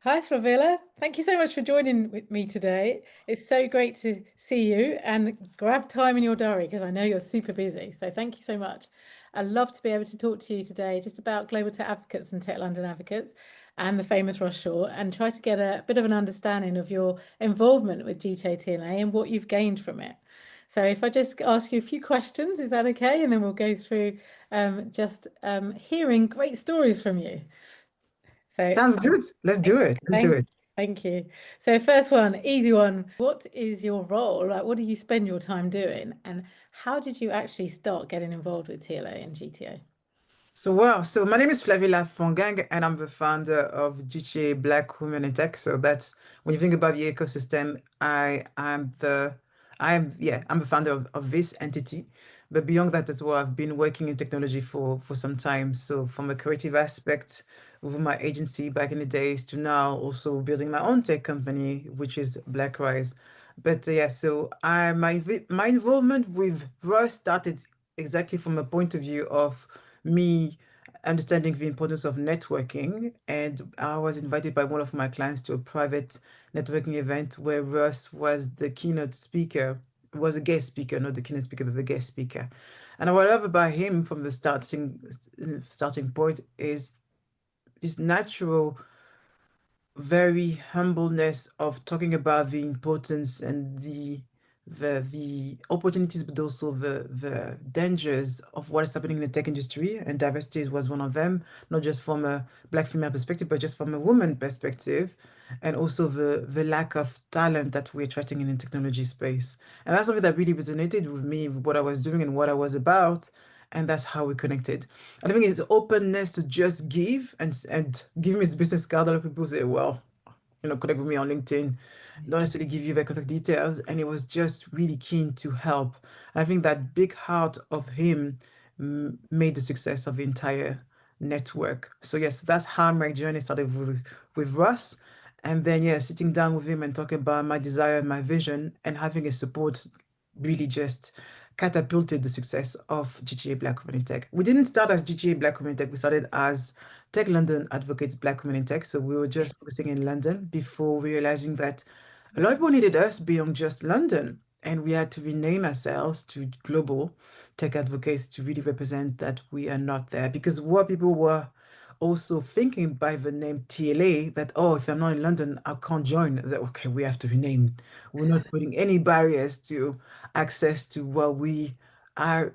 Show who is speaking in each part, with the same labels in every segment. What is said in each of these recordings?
Speaker 1: Hi, Flavilla. Thank you so much for joining with me today. It's so great to see you and grab time in your diary because I know you're super busy. So thank you so much. I'd love to be able to talk to you today just about Global Tech Advocates and Tech London Advocates and the famous Ross Shaw and try to get a bit of an understanding of your involvement with GTO-TLA and what you've gained from it. So if I just ask you a few questions, is that okay? And then we'll go through hearing great stories from you. So
Speaker 2: Sounds good. Let's do it. Let's do
Speaker 1: Thank,
Speaker 2: it.
Speaker 1: thank you. So first one, easy one. What is your role? Like, what do you spend your time doing? And how did you actually start getting involved with TLA and GTO?
Speaker 2: So my name is Flavilla Fongang, and I'm the founder of GTA Black Women in Tech. So that's when you think about the ecosystem, I'm the founder of this entity. But beyond that as well, I've been working in technology for some time. So from a creative aspect with my agency back in the days to now also building my own tech company, which is Blackrise. But yeah, so my involvement with Rust started exactly from a point of view of me understanding the importance of networking. And I was invited by one of my clients to a private networking event where Russ was the keynote speaker, was a guest speaker, not the keynote speaker, but the guest speaker. And what I love about him from the starting point is his natural very humbleness of talking about the importance and the opportunities, but also the dangers of what is happening in the tech industry. And diversity was one of them, not just from a Black female perspective, but just from a woman perspective, and also the lack of talent that we're attracting in the technology space. And that's something that really resonated with me, with what I was doing and what I was about. And that's how we connected. I think it's openness to just give and give me his business card. A lot of people say, well, connect with me on LinkedIn, not necessarily give you their contact details. And he was just really keen to help. I think that big heart of him made the success of the entire network. So yes, that's how my journey started with Russ. And then yeah, sitting down with him and talking about my desire and my vision and having a support really just catapulted the success of GTA Black Women in Tech. We didn't start as GTA Black Women in Tech, we started as Tech London advocates Black women in tech. So we were just focusing in London before realizing that a lot of people needed us beyond just London. And we had to rename ourselves to Global Tech Advocates to really represent that we are not there. Because what people were also thinking by the name TLA that, oh, if I'm not in London, I can't join. I said, okay, we have to rename. We're not putting any barriers to access to what we are,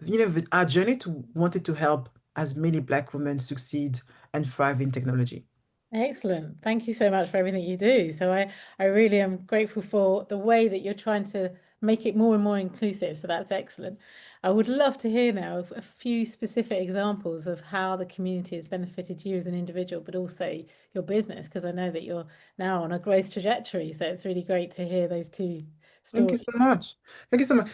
Speaker 2: our journey to wanted to help as many Black women succeed and thrive in technology.
Speaker 1: Excellent. Thank you so much for everything you do. I really am grateful for the way that you're trying to make it more and more inclusive. So that's excellent. I would love to hear now a few specific examples of how the community has benefited you as an individual, but also your business, because I know that you're now on a growth trajectory. So it's really great to hear those two
Speaker 2: Thank you
Speaker 1: stories.
Speaker 2: so much. Thank you so much.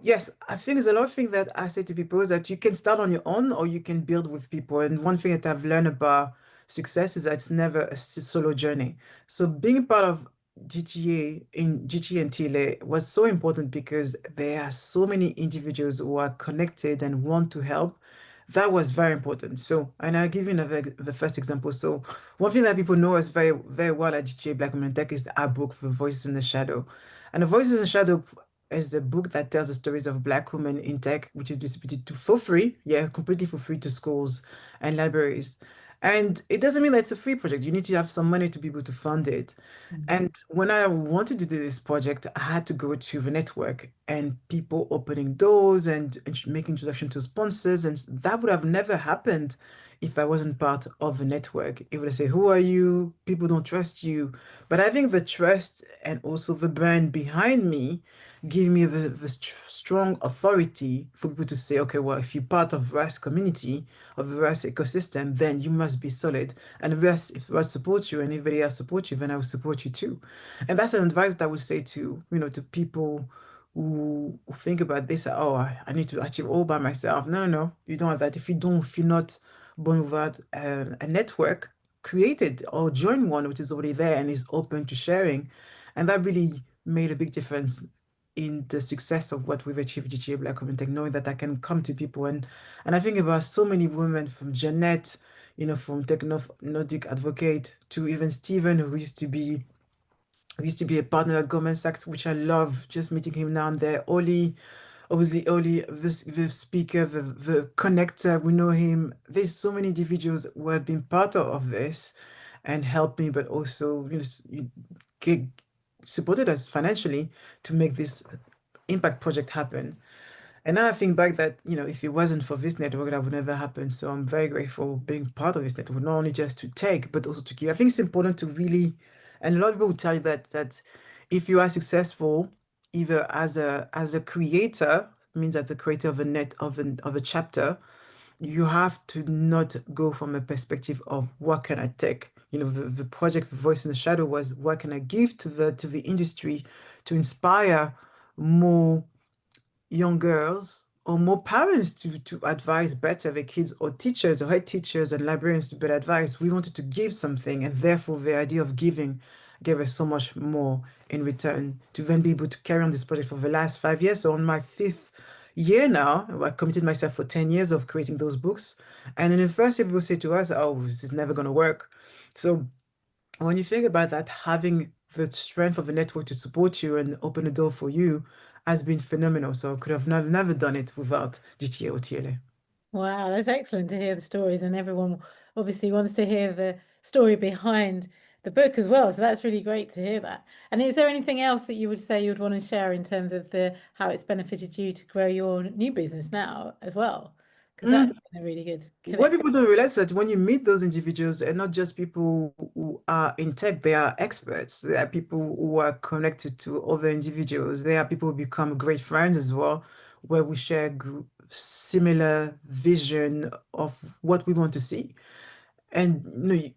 Speaker 2: Yes, I think there's a lot of things that I say to people is that you can start on your own or you can build with people. And one thing that I've learned about success is that it's never a solo journey. So being part of GTA and TLA was so important because there are so many individuals who are connected and want to help. That was very important. So, and I'll give you the first example. So, one thing that people know us very, very well at GTA Black Women in Tech is our book, The Voices in the Shadow. And The Voices in Shadow is a book that tells the stories of Black women in tech, which is distributed for free, yeah, completely for free to schools and libraries. And it doesn't mean that it's a free project. You need to have some money to be able to fund it.
Speaker 1: Mhm.
Speaker 2: And when I wanted to do this project, I had to go to the network and people opening doors and making introduction to sponsors. And that would have never happened if I wasn't part of the network. It would say, who are you? People don't trust you. But I think the trust and also the brand behind me give me the strong authority for people to say, okay, well, if you're part of Rust community, of the Rust ecosystem, then you must be solid. And Rust, if Rust supports you and everybody else supports you, then I will support you too. And that's an advice that I would say to, to people who think about this, oh, I need to achieve all by myself. No, no, no, you don't have that. If you're not born without a network, create it or join one which is already there and is open to sharing. And that really made a big difference in the success of what we've achieved GTA Black Women Tech, knowing that I can come to people and I think about so many women from Jeanette, from Techno Nordic Advocate to even Stephen, who used to be a partner at Goldman Sachs, which I love just meeting him now and there. Oli, obviously Oli, the speaker, the connector, we know him. There's so many individuals who have been part of this and helped me, but also get, supported us financially to make this impact project happen. And now I think back that, if it wasn't for this network, that would never happen. So I'm very grateful being part of this network, not only just to take, but also to give. I think it's important to really, and a lot of people will tell you that if you are successful, either as a creator, means as a creator of a net of a chapter, you have to not go from a perspective of what can I take. The project Voice in the Shadow was what can I give to the industry to inspire more young girls or more parents to advise better their kids, or teachers or head teachers and librarians to better advise. We wanted to give something, and therefore the idea of giving gave us so much more in return to then be able to carry on this project for the last 5 years. So on my fifth year now, I committed myself for 10 years of creating those books. And in the first year, people say to us, oh, this is never going to work. So when you think about that, having the strength of a network to support you and open a door for you has been phenomenal. So I could have never done it without GTA or TLA.
Speaker 1: Wow, that's excellent to hear the stories, and everyone obviously wants to hear the story behind the book as well. So that's really great to hear that. And is there anything else that you would say you would want to share in terms of the how it's benefited you to grow your new business now as well? Because that's
Speaker 2: Mm,
Speaker 1: been a really good
Speaker 2: what
Speaker 1: connection.
Speaker 2: people don't realize is that when you meet those individuals, and not just people who are in tech, they are experts. They are people who are connected to other individuals. They are people who become great friends as well, where we share similar vision of what we want to see. And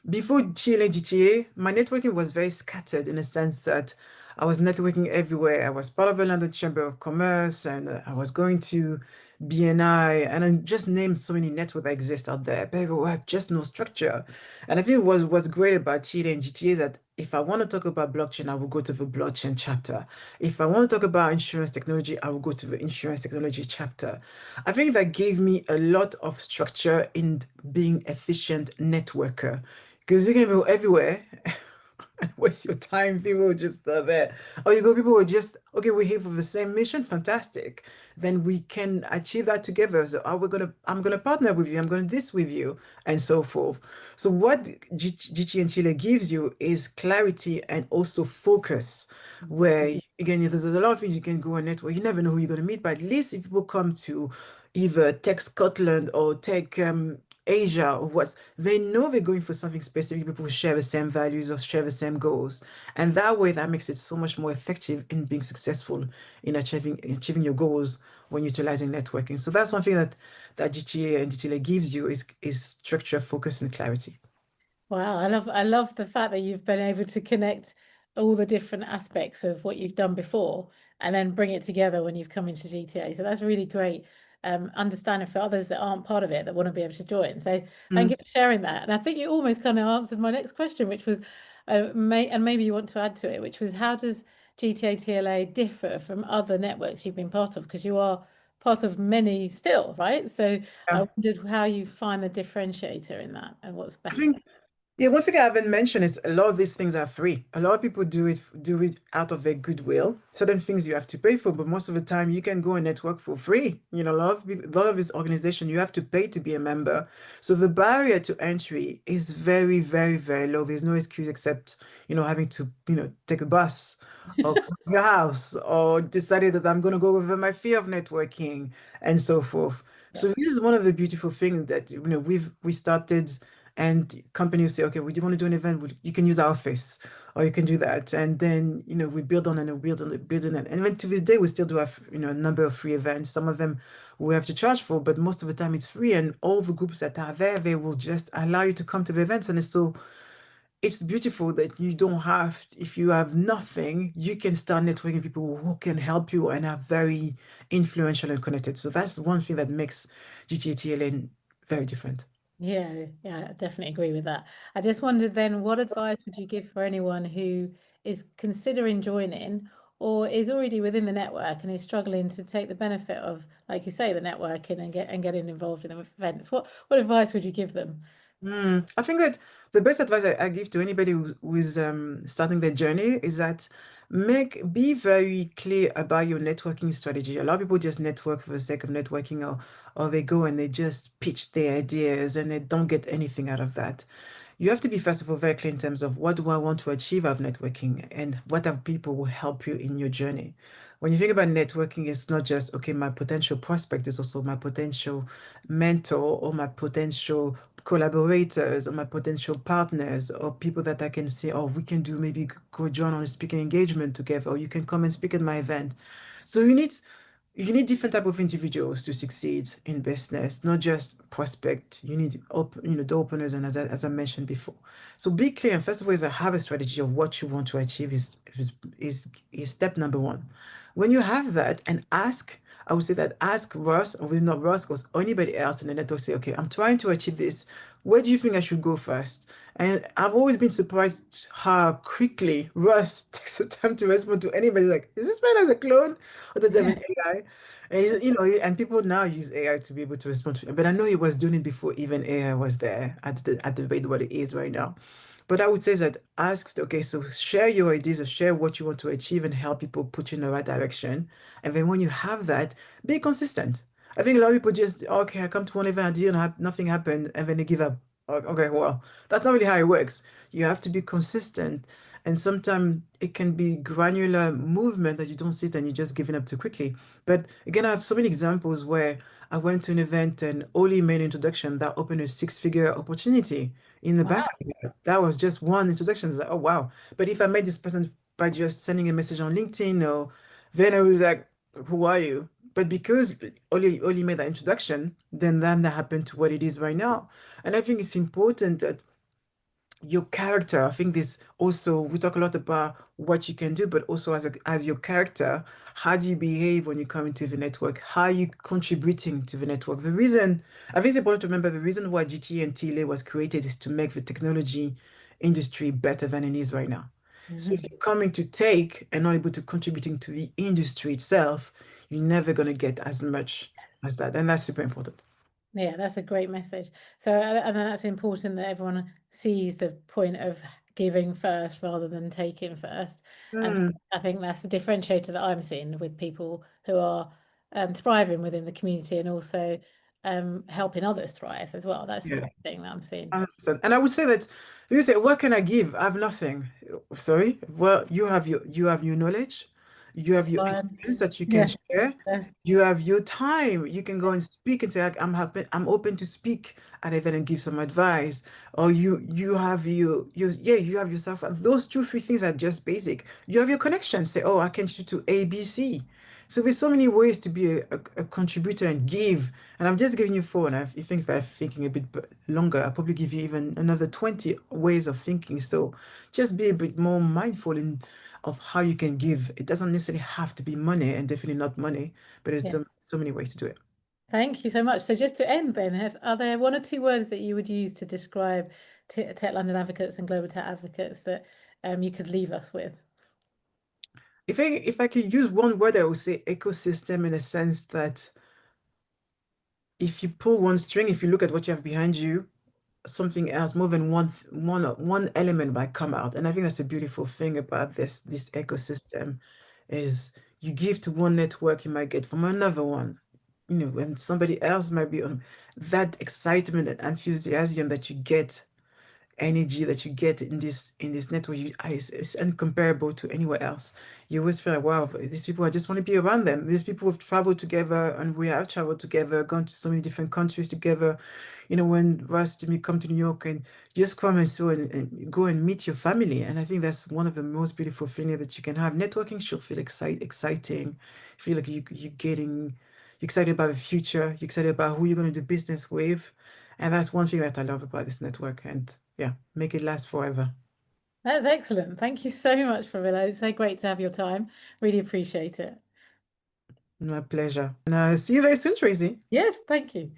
Speaker 2: before GLA GTA, my networking was very scattered in a sense that I was networking everywhere. I was part of the London Chamber of Commerce, and I was going to BNI, and I just named so many networks that exist out there, but we have just no structure. And I think what's great about GLA and GTA is that if I want to talk about blockchain, I will go to the blockchain chapter. If I want to talk about insurance technology, I will go to the insurance technology chapter. I think that gave me a lot of structure in being efficient networker, because you can go everywhere and waste your time. People just are there. Or you go, people who are just, okay, we're here for the same mission, fantastic. Then we can achieve that together. So I'm gonna partner with you, I'm gonna this with you, and so forth. So what GT and Chile gives you is clarity and also focus, where again, there's a lot of things you can go on network. You never know who you're gonna meet, but at least if people come to either Tech Scotland or Tech Asia or what's, they know they're going for something specific. People who share the same values or share the same goals. And that way, that makes it so much more effective in being successful in achieving your goals when utilizing networking. So that's one thing that GTA and GTLA gives you is structure, focus, and clarity.
Speaker 1: Wow, I love the fact that you've been able to connect all the different aspects of what you've done before and then bring it together when you've come into GTA. So that's really great. Understanding for others that aren't part of it that want to be able to join. So thank
Speaker 2: Mm.
Speaker 1: you for sharing that. And I think you almost kind of answered my next question, which was, and maybe you want to add to it, which was how does GTA TLA differ from other networks you've been part of? Because you are part of many still, right? So I
Speaker 2: Yeah.
Speaker 1: wondered how you find the differentiator in that and what's
Speaker 2: I
Speaker 1: better.
Speaker 2: think Yeah, one thing I haven't mentioned is a lot of these things are free. A lot of people do it out of their goodwill. Certain things you have to pay for, but most of the time you can go and network for free. A lot of this organization you have to pay to be a member. So the barrier to entry is very, very, very low. There's no excuse except, having to, take a bus or come to your house or decided that I'm gonna go over my fear of networking and so forth.
Speaker 1: Yeah.
Speaker 2: So this is one of the beautiful things that we started, and companies say, okay, we do want to do an event, you can use our office, or you can do that. And then, we build on and build on it, build on it. And then to this day, we still do have, a number of free events. Some of them we have to charge for, but most of the time it's free. And all the groups that are there, they will just allow you to come to the events. And it's beautiful that you don't have, if you have nothing, you can start networking people who can help you and are very influential and connected. So that's one thing that makes GTATLN very different.
Speaker 1: Yeah, I definitely agree with that. I just wondered then, what advice would you give for anyone who is considering joining or is already within the network and is struggling to take the benefit of, like you say, the networking and getting involved in the events? What advice would you give them?
Speaker 2: I think that the best advice I give to anybody who's starting their journey is that be very clear about your networking strategy. A lot of people just network for the sake of networking, or they go and they just pitch their ideas and they don't get anything out of that. You have to be, first of all, very clear in terms of what do I want to achieve out of networking and what are people will help you in your journey. When you think about networking, it's not just, okay, my potential prospect is also my potential mentor or my potential collaborators or my potential partners or people that I can say, oh, we can do maybe go join on a speaking engagement together, or you can come and speak at my event. So you need different type of individuals to succeed in business, not just prospect. You need door openers, and as I mentioned before. So be clear, and first of all, is have a strategy of what you want to achieve is step number one. When you have that, and I would say that ask Russ, or not Russ, because anybody else in the network, say, okay, I'm trying to achieve this. Where do you think I should go first? And I've always been surprised how quickly Russ takes the time to respond to anybody. Like, is this man as a clone, or does he have an AI? And and people now use AI to be able to respond to it. But I know he was doing it before even AI was there at the rate what it is right now. But I would say that ask, okay, so share your ideas or share what you want to achieve and help people put you in the right direction. And then when you have that, be consistent. I think a lot of people just, okay, I come to one event, I didn't have nothing happened, and then they give up. Okay, well, that's not really how it works. You have to be consistent. And sometimes it can be granular movement that you don't sit and you're just giving up too quickly. But again, I have so many examples where I went to an event and only made an introduction that opened a six-figure opportunity in the back
Speaker 1: Wow.
Speaker 2: of it. That was just one introduction. It's like, oh wow. But if I met this person by just sending a message on LinkedIn, or then I was like, who are you? But because only made that introduction, then that happened to what it is right now. And I think it's important that your character, I think this also, we talk a lot about what you can do, but also as your character, how do you behave when you come into the network? How are you contributing to the network? I think it's important to remember the reason why GT and TLA was created is to make the technology industry better than it is right now. So if
Speaker 1: Mhm.
Speaker 2: you're coming to take and not able to contributing to the industry itself, you're never going to get as much as that. And that's super important.
Speaker 1: Yeah, that's a great message. So, and that's important that everyone sees the point of giving first rather than taking first. And
Speaker 2: Mm,
Speaker 1: I think that's the differentiator that I'm seeing with people who are thriving within the community and also helping others thrive as well. That's the
Speaker 2: yeah.
Speaker 1: main thing that I'm seeing.
Speaker 2: 100%. And I would say that you say, what can I give? I have nothing. Sorry. Well, you have your knowledge, you have your
Speaker 1: Um,
Speaker 2: experience that you can
Speaker 1: yeah.
Speaker 2: share, you have your time. You can go and speak and say, like, I'm happy, I'm open to speak at an event and give some advice. Or you have you have yourself. Those two, three things are just basic. You have your connection. Say, oh, I can shoot to ABC. So there's so many ways to be a contributor and give. And I've just given you four, and I think if I'm thinking a bit longer, I'll probably give you even another 20 ways of thinking. So just be a bit more mindful of how you can give. It doesn't necessarily have to be money, and definitely not money, but there's
Speaker 1: Yeah.
Speaker 2: so many ways to do it.
Speaker 1: Thank you so much. So just to end then, are there one or two words that you would use to describe Tech London advocates and global tech advocates that you could leave us with?
Speaker 2: If I could use one word, I would say ecosystem, in a sense that if you pull one string, if you look at what you have behind you, something else, more than one element might come out. And I think that's a beautiful thing about this ecosystem is you give to one network, you might get from another one. And somebody else might be on that excitement and enthusiasm that you get, energy that you get in this network, it's incomparable to anywhere else. You always feel like, wow, these people, I just want to be around them. These people have traveled together, and we have traveled together, gone to so many different countries together. When Russ to me come to New York, and just come and so and go and meet your family. And I think that's one of the most beautiful feelings that you can have. Networking should feel exciting. Feel like you're excited about the future. You're excited about who you're going to do business with. And that's one thing that I love about this network. And yeah, make it last forever.
Speaker 1: That's excellent. Thank you so much, Flavilla. It's so great to have your time. Really appreciate it.
Speaker 2: My pleasure. And see you very soon, Tracy.
Speaker 1: Yes, thank you.